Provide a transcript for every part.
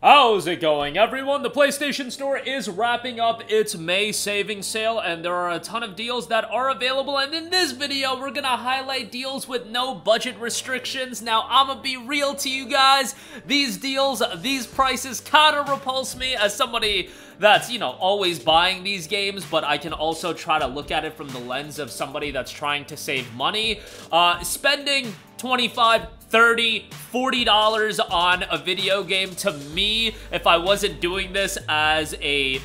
How's it going, everyone? The PlayStation Store is wrapping up its May savings sale, and there are a ton of deals that are available, and in this video, we're gonna highlight deals with no budget restrictions. Now, I'm gonna be real to you guys. These deals, these prices kinda repulse me as somebody that's, you know, always buying these games, but I can also try to look at it from the lens of somebody that's trying to save money. Spending $25, $30, $40 on a video game, to me, if I wasn't doing this as a,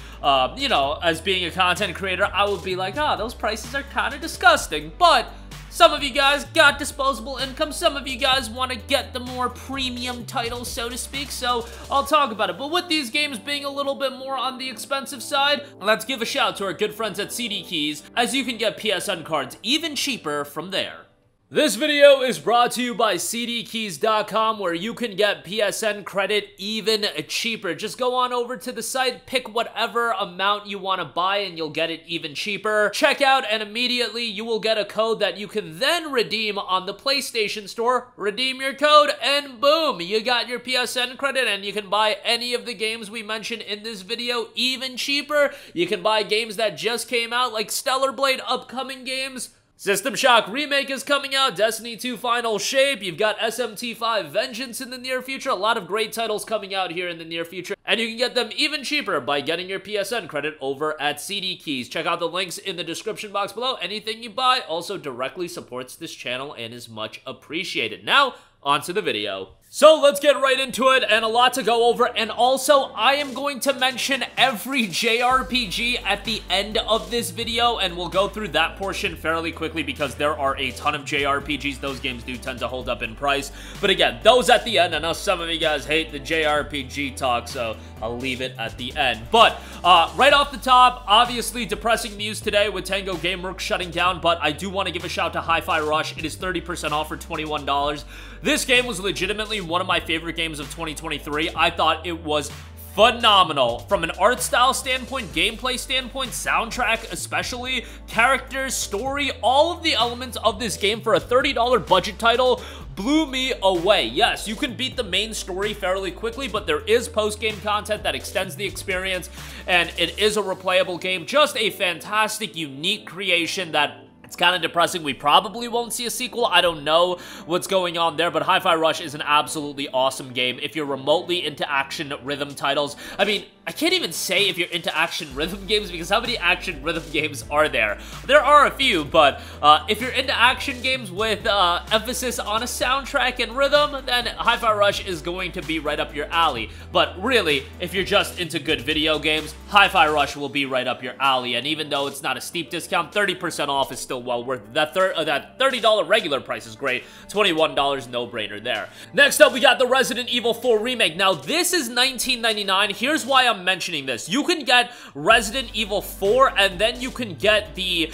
you know, as being a content creator, I would be like, those prices are kind of disgusting. But some of you guys got disposable income, some of you guys want to get the more premium titles, so to speak, so I'll talk about it. But with these games being a little bit more on the expensive side, let's give a shout to our good friends at CD Keys, as you can get PSN cards even cheaper from there. This video is brought to you by cdkeys.com, where you can get PSN credit even cheaper. Just go on over to the site, pick whatever amount you want to buy, and you'll get it even cheaper. Check out, and immediately you will get a code that you can then redeem on the PlayStation Store. Redeem your code, and boom, you got your PSN credit, and you can buy any of the games we mentioned in this video even cheaper. You can buy games that just came out, like Stellar Blade, upcoming games. System Shock Remake is coming out, Destiny 2 Final Shape, you've got SMT5 Vengeance in the near future, a lot of great titles coming out here in the near future, and you can get them even cheaper by getting your PSN credit over at CD Keys. Check out the links in the description box below. Anything you buy also directly supports this channel and is much appreciated. Now, on to the video. So let's get right into it, and a lot to go over, and also I am going to mention every JRPG at the end of this video, and we'll go through that portion fairly quickly because there are a ton of JRPGs. Those games do tend to hold up in price, but again, those at the end. I know some of you guys hate the JRPG talk, so I'll leave it at the end. But right off the top, obviously depressing news today with Tango Gameworks shutting down, but I do want to give a shout to Hi-Fi Rush. It is 30% off for $21. This game was legitimately one of my favorite games of 2023. I thought it was phenomenal from an art style standpoint, gameplay standpoint, soundtrack especially, characters, story, all of the elements of this game for a $30 budget title blew me away. Yes, you can beat the main story fairly quickly, but there is post-game content that extends the experience, and it is a replayable game. Just a fantastic, unique creation that it's kind of depressing. We probably won't see a sequel. I don't know what's going on there, but Hi-Fi Rush is an absolutely awesome game if you're remotely into action rhythm titles. I mean, I can't even say if you're into action rhythm games, because how many action rhythm games are there? There are a few, but if you're into action games with emphasis on a soundtrack and rhythm, then Hi-Fi Rush is going to be right up your alley. But really, if you're just into good video games, Hi-Fi Rush will be right up your alley. And even though it's not a steep discount, 30% off is still well worth it. That $30 regular price is great. $21 no-brainer there. Next up, we got the Resident Evil 4 Remake. Now, this is $19.99. Here's why I'm mentioning this. You can get Resident Evil 4, and then you can get the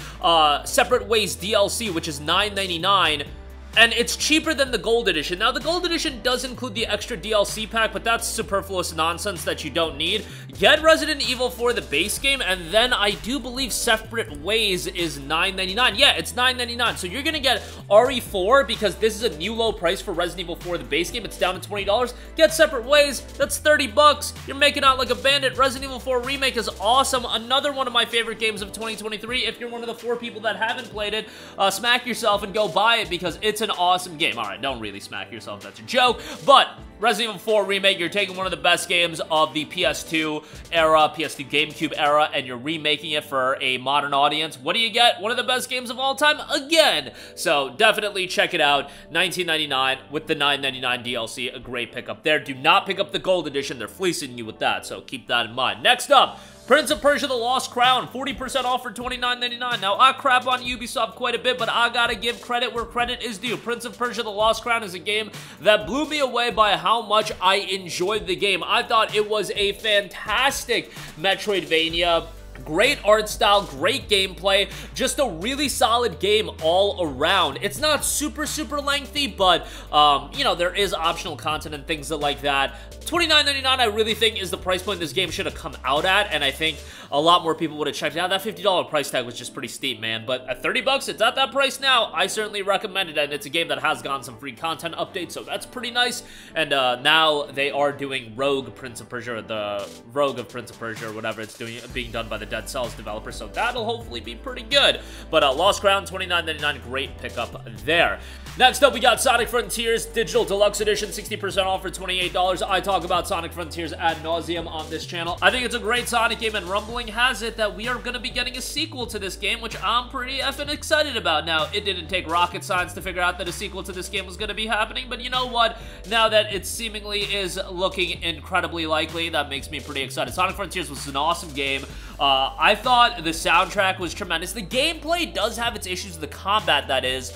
Separate Ways DLC, which is $9.99. And it's cheaper than the Gold Edition. Now, the Gold Edition does include the extra DLC pack, but that's superfluous nonsense that you don't need. Get Resident Evil 4, the base game, and then I do believe Separate Ways is $9.99. Yeah, it's $9.99. So you're gonna get RE4 because this is a new low price for Resident Evil 4, the base game. It's down to $20. Get Separate Ways. That's 30 bucks. You're making out like a bandit. Resident Evil 4 Remake is awesome. Another one of my favorite games of 2023. If you're one of the 4 people that haven't played it, smack yourself and go buy it because it's an awesome game. Alright, don't really smack yourself, that's a joke, but Resident Evil 4 Remake, you're taking one of the best games of the PS2 era, PS2 GameCube era, and you're remaking it for a modern audience. What do you get? One of the best games of all time again! So definitely check it out. $19.99 with the $9.99 DLC, a great pickup there. Do not pick up the Gold Edition, they're fleecing you with that, so keep that in mind. Next up, Prince of Persia: The Lost Crown, 40% off for $29.99. Now, I crap on Ubisoft quite a bit, but I gotta give credit where credit is due. Prince of Persia: The Lost Crown is a game that blew me away by how much I enjoyed the game. I thought it was a fantastic Metroidvania Great art style, great gameplay, just a really solid game all around. It's not super lengthy, but, you know, there is optional content and things like that. $29.99 I really think is the price point this game should have come out at, and I think a lot more people would have checked it out. That $50 price tag was just pretty steep, man, but at 30 bucks, it's at that price now. I certainly recommend it, and it's a game that has gotten some free content updates, so that's pretty nice. And now they are doing Rogue Prince of Persia, or the Rogue of Prince of Persia, or whatever it's being done by the Dead Cells developer, so that'll hopefully be pretty good. But Lost Crown, $29.99, great pickup there. Next up, we got Sonic Frontiers Digital Deluxe Edition, 60% off for $28. I talk about Sonic Frontiers ad nauseum on this channel. I think it's a great Sonic game, and rumbling has it that we are going to be getting a sequel to this game, which I'm pretty effing excited about. Now, it didn't take rocket science to figure out that a sequel to this game was going to be happening, but you know what? Now that it seemingly is looking incredibly likely, that makes me pretty excited. Sonic Frontiers was an awesome game. I thought the soundtrack was tremendous. The gameplay does have its issues, the combat that is,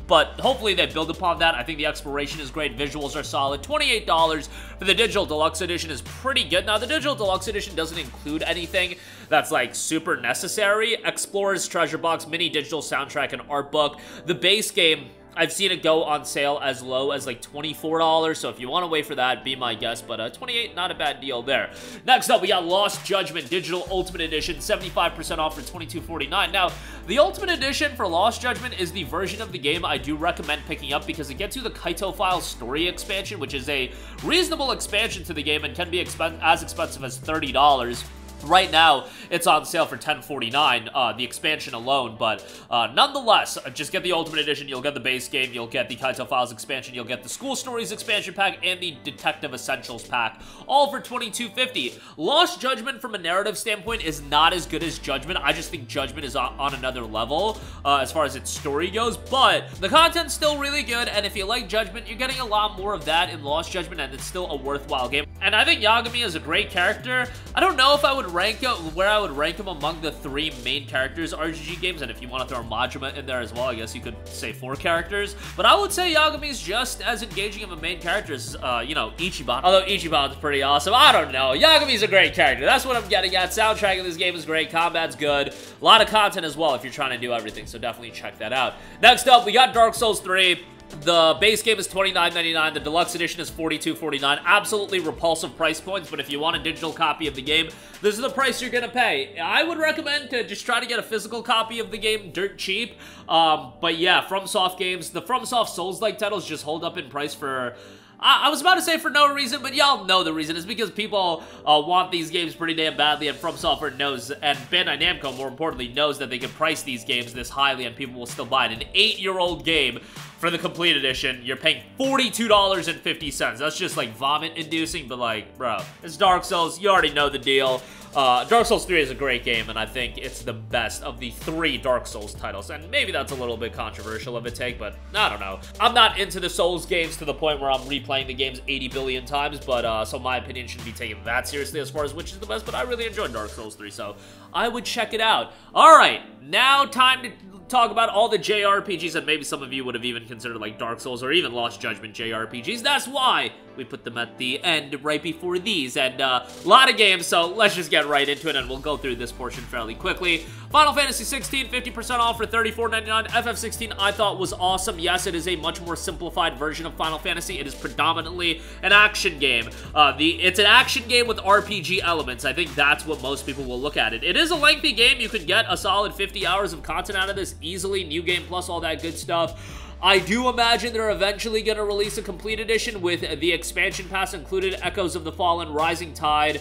but hopefully they build upon that. I think the exploration is great, visuals are solid. $28 for the Digital Deluxe Edition is pretty good. Now, the Digital Deluxe Edition doesn't include anything that's like super necessary. Explorer's Treasure Box, mini digital soundtrack, and art book. The base game, I've seen it go on sale as low as like $24, so if you want to wait for that, be my guest, but $28, not a bad deal there. Next up, we got Lost Judgment Digital Ultimate Edition, 75% off for $22.49. Now, the Ultimate Edition for Lost Judgment is the version of the game I do recommend picking up because it gets you the Kaito File Story expansion, which is a reasonable expansion to the game and can be as expensive as $30. Right now, it's on sale for $10.49, the expansion alone, but nonetheless, just get the Ultimate Edition, you'll get the base game, you'll get the Kaito Files expansion, you'll get the School Stories expansion pack, and the Detective Essentials pack, all for $22.50. Lost Judgment, from a narrative standpoint, is not as good as Judgment. I just think Judgment is on another level as far as its story goes, but the content's still really good, and if you like Judgment, you're getting a lot more of that in Lost Judgment, and it's still a worthwhile game. And I think Yagami is a great character. I don't know if I would rank where I would rank him among the 3 main characters RGG games, and if you want to throw Majima in there as well, I guess you could say 4 characters, but I would say Yagami's just as engaging of a main character as, you know, Ichiban, although Ichiban's pretty awesome. I don't know, Yagami's a great character, that's what I'm getting at. Soundtrack in this game is great, combat's good, a lot of content as well if you're trying to do everything, so definitely check that out. Next up, we got Dark Souls 3. The base game is $29.99, the deluxe edition is $42.49. Absolutely repulsive price points, but if you want a digital copy of the game, this is the price you're gonna pay. I would recommend to just try to get a physical copy of the game dirt cheap. But yeah, FromSoft games, the FromSoft Souls-like titles just hold up in price for... I was about to say for no reason, but y'all know the reason. It's because people want these games pretty damn badly, and FromSoftware knows, and Bandai Namco, more importantly, knows that they can price these games this highly and people will still buy it. An 8-year-old game for the complete edition, you're paying $42.50. That's just like vomit-inducing, but like, bro, it's Dark Souls. You already know the deal. Dark Souls 3 is a great game, and I think it's the best of the 3 Dark Souls titles, and maybe that's a little bit controversial of a take, but I don't know. I'm not into the Souls games to the point where I'm replaying the games 80 billion times, but so my opinion shouldn't be taken that seriously as far as which is the best, but I really enjoyed Dark Souls 3, so I would check it out. Alright, now time to talk about all the JRPGs that maybe some of you would have even considered like Dark Souls or even Lost Judgment JRPGs. That's why we put them at the end right before these, and a lot of games, so let's just get right into it and we'll go through this portion fairly quickly. Final Fantasy 16, 50% off for $34.99. FF16 I thought was awesome. Yes, it is a much more simplified version of Final Fantasy. It is predominantly an action game. It's an action game with RPG elements. I think that's what most people will look at it. It is a lengthy game. You could get a solid 50 hours of content out of this easily. New Game Plus, all that good stuff. I do imagine they're eventually going to release a complete edition with the expansion pass included, Echoes of the Fallen, Rising Tide,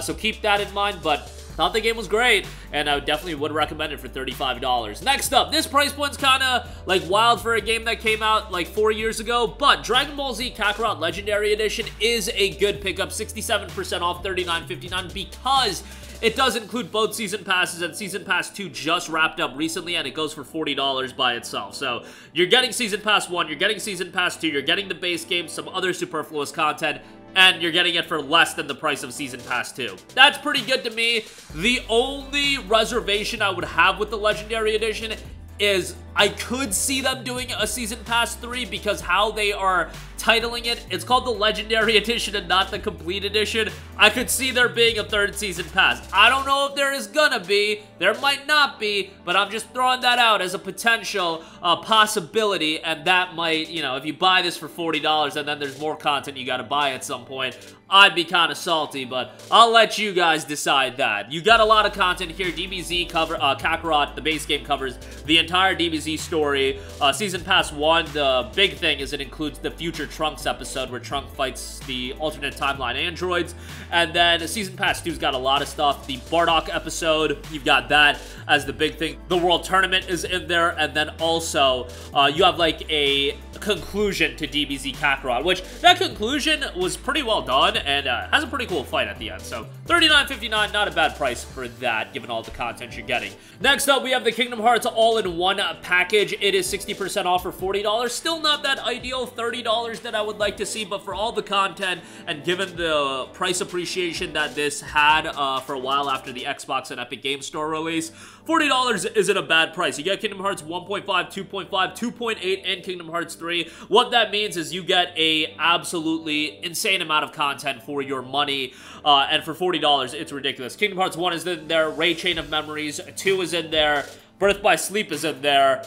so keep that in mind, but thought the game was great, and I definitely would recommend it for $35. Next up, this price point's kind of like wild for a game that came out like 4 years ago, but Dragon Ball Z Kakarot Legendary Edition is a good pickup, 67% off, $39.59, because it does include both Season Passes, and Season Pass 2 just wrapped up recently, and it goes for $40 by itself. So, you're getting Season Pass 1, you're getting Season Pass 2, you're getting the base game, some other superfluous content, and you're getting it for less than the price of Season Pass 2. That's pretty good to me. The only reservation I would have with the Legendary Edition is I could see them doing a Season Pass 3 because how they are titling it. It's called the Legendary Edition and not the Complete Edition. I could see there being a third season pass. I don't know if there is gonna be. There might not be, but I'm just throwing that out as a potential possibility, and that might, you know, if you buy this for $40 and then there's more content you gotta buy at some point, I'd be kind of salty, but I'll let you guys decide that. You got a lot of content here. DBZ cover, KAKAROT, the base game covers the entire DBZ story. Season Pass 1, the big thing is it includes the future Trunks episode where Trunk fights the alternate timeline androids. And then Season Pass 2's got a lot of stuff. The Bardock episode, you've got that as the big thing. The World Tournament is in there, and then also you have like a conclusion to DBZ KAKAROT, which that conclusion was pretty well done and has a pretty cool fight at the end. So $39.59, not a bad price for that, given all the content you're getting. Next up, we have the Kingdom Hearts all-in-one package. It is 60% off for $40. Still not that ideal $30 that I would like to see, but for all the content and given the price appreciation that this had for a while after the Xbox and Epic Game Store release, $40 isn't a bad price. You get Kingdom Hearts 1.5, 2.5, 2.8, and Kingdom Hearts 3. What that means is you get a absolutely insane amount of content for your money, and for $40, it's ridiculous. Kingdom Hearts 1 is in there, Ray Chain of Memories, 2 is in there, Birth by Sleep is in there,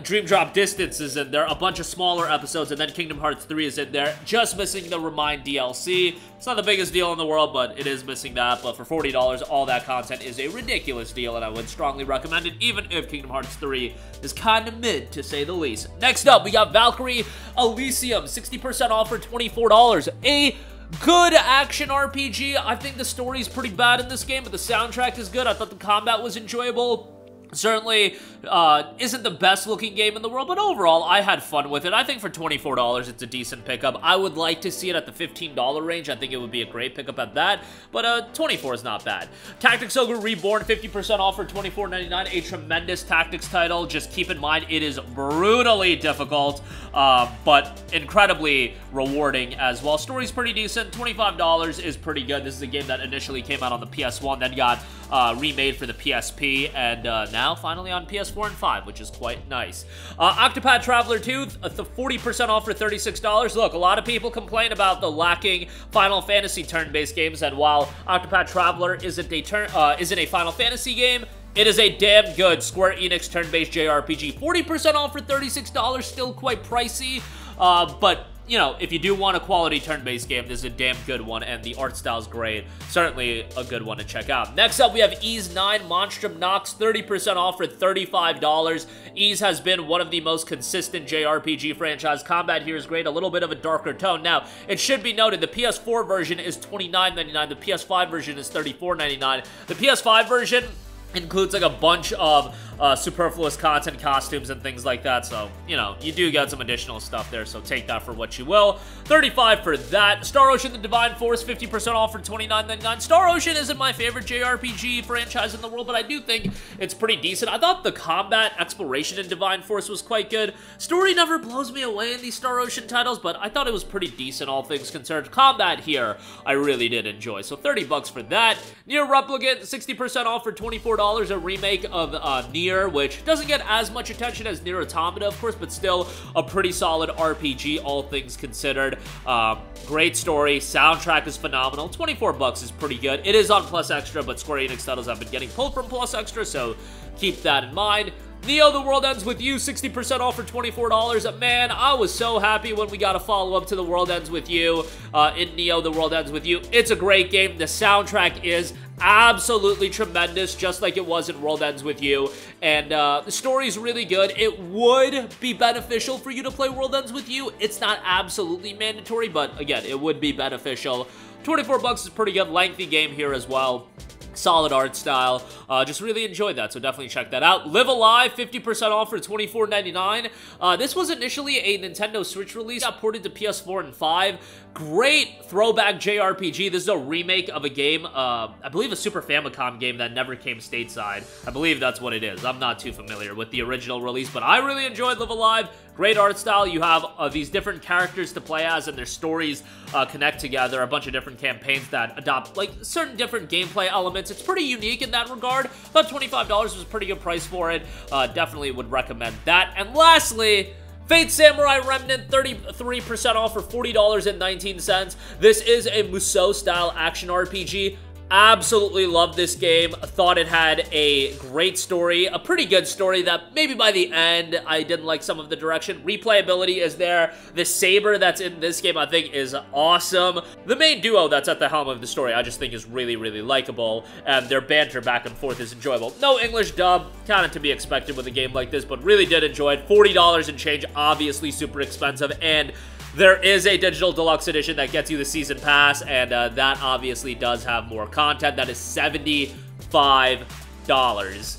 Dream Drop Distance is in there, a bunch of smaller episodes, and then Kingdom Hearts 3 is in there, just missing the Remind DLC. It's not the biggest deal in the world, but it is missing that, but for $40, all that content is a ridiculous deal, and I would strongly recommend it, even if Kingdom Hearts 3 is kind of mid, to say the least. Next up, we got VALKYRIE ELYSIUM, 60% off for $24. A good action RPG. I think the story's pretty bad in this game, but the soundtrack is good. I thought the combat was enjoyable. Certainly isn't the best looking game in the world, but overall I had fun with it. I think for $24 it's a decent pickup. I would like to see it at the $15 range. I think it would be a great pickup at that, but 24 is not bad. Tactics Ogre Reborn, 50% off for $24.99. A tremendous tactics title. Just keep in mind it is brutally difficult, but incredibly rewarding as well. Story's pretty decent. $25 is pretty good. This is a game that initially came out on the PS1, then got remade for the PSP, and now finally on PS4 and 5, which is quite nice. Octopath Traveler 2, 40% off for $36. Look, a lot of people complain about the lacking Final Fantasy turn-based games, and while Octopath Traveler isn't a Final Fantasy game, it is a damn good Square Enix turn-based JRPG. 40% off for $36, still quite pricey, but you know, if you do want a quality turn-based game, this is a damn good one, and the art style's great. Certainly a good one to check out. Next up, we have Ys 9 Monstrum Nox, 30% off for $35. Ys has been one of the most consistent JRPG franchise. Combat here is great, a little bit of a darker tone. Now, it should be noted, the PS4 version is $29.99, the PS5 version is $34.99. The PS5 version includes like a bunch of superfluous content, costumes, and things like that, so, you know, you do get some additional stuff there, so take that for what you will. $35 for that. Star Ocean: The Divine Force, 50% off for $29.99. Star Ocean isn't my favorite JRPG franchise in the world, but I do think it's pretty decent. I thought the combat exploration in Divine Force was quite good. Story never blows me away in these Star Ocean titles, but I thought it was pretty decent, all things considered. Combat here, I really did enjoy, so $30 for that. NieR Replicant, 60% off for $24, a remake of NieR, which doesn't get as much attention as NieR Automata, of course, but still a pretty solid RPG, all things considered. Great story, soundtrack is phenomenal. $24 is pretty good. It is on Plus Extra, but Square Enix titles have been getting pulled from Plus Extra, so keep that in mind. Neo: The World Ends With You, 60% off for $24. Man, I was so happy when we got a follow-up to The World Ends With You in Neo: The World Ends With You. It's a great game. The soundtrack is absolutely tremendous, just like it was in World Ends With You, and the story's really good. It would be beneficial for you to play World Ends With You. It's not absolutely mandatory, but again, it would be beneficial. $24 is pretty good. Lengthy game here as well. Solid art style. Just really enjoyed that, so definitely check that out. Live Alive, 50% off for $24.99. This was initially a Nintendo Switch release, got ported to PS4 and 5. Great throwback JRPG. This is a remake of a game, I believe a Super Famicom game that never came stateside. I believe that's what it is. I'm not too familiar with the original release, but I really enjoyed Live Alive. Great art style. You have these different characters to play as, and their stories connect together. A bunch of different campaigns that adopt like certain different gameplay elements. It's pretty unique in that regard. About $25 was a pretty good price for it. Definitely would recommend that. And lastly, Fate Samurai Remnant, 33% off for $40.19. This is a Musou-style action RPG. Absolutely loved this game. Thought it had a great story, a pretty good story that maybe by the end I didn't like some of the direction. Replayability is there. The saber that's in this game I think is awesome. The main duo that's at the helm of the story I just think is really, really likable, and their banter back and forth is enjoyable. No English dub, kind of to be expected with a game like this, but really did enjoy it. $40 and change, obviously super expensive, and there is a digital deluxe edition that gets you the season pass, and that obviously does have more content. That is $75.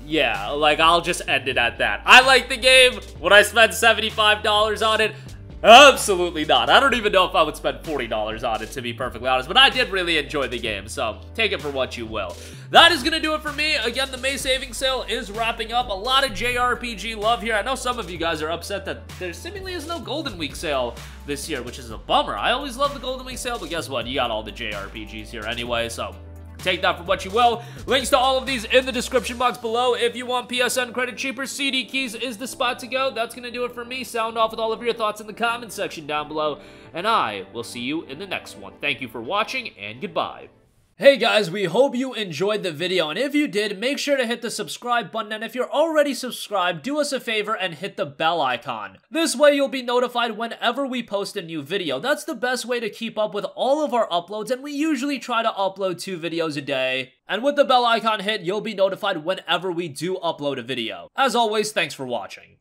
Yeah, like, I'll just end it at that. I like the game. Would I spend $75 on it? Absolutely not. I don't even know if I would spend $40 on it, to be perfectly honest, but I did really enjoy the game, so take it for what you will. That is going to do it for me. Again, the May saving sale is wrapping up. A lot of JRPG love here. I know some of you guys are upset that there seemingly is no Golden Week sale this year, which is a bummer. I always love the Golden Week sale, but guess what? You got all the JRPGs here anyway, so take that for what you will. Links to all of these in the description box below. If you want PSN Credit CHEAPER, CD keys is the spot to go. That's going to do it for me. Sound off with all of your thoughts in the comment section down below, and I will see you in the next one. Thank you for watching, and goodbye. Hey guys, we hope you enjoyed the video, and if you did, make sure to hit the subscribe button, and if you're already subscribed, do us a favor and hit the bell icon. This way you'll be notified whenever we post a new video. That's the best way to keep up with all of our uploads, and we usually try to upload 2 videos a day. And with the bell icon hit, you'll be notified whenever we do upload a video. As always, thanks for watching.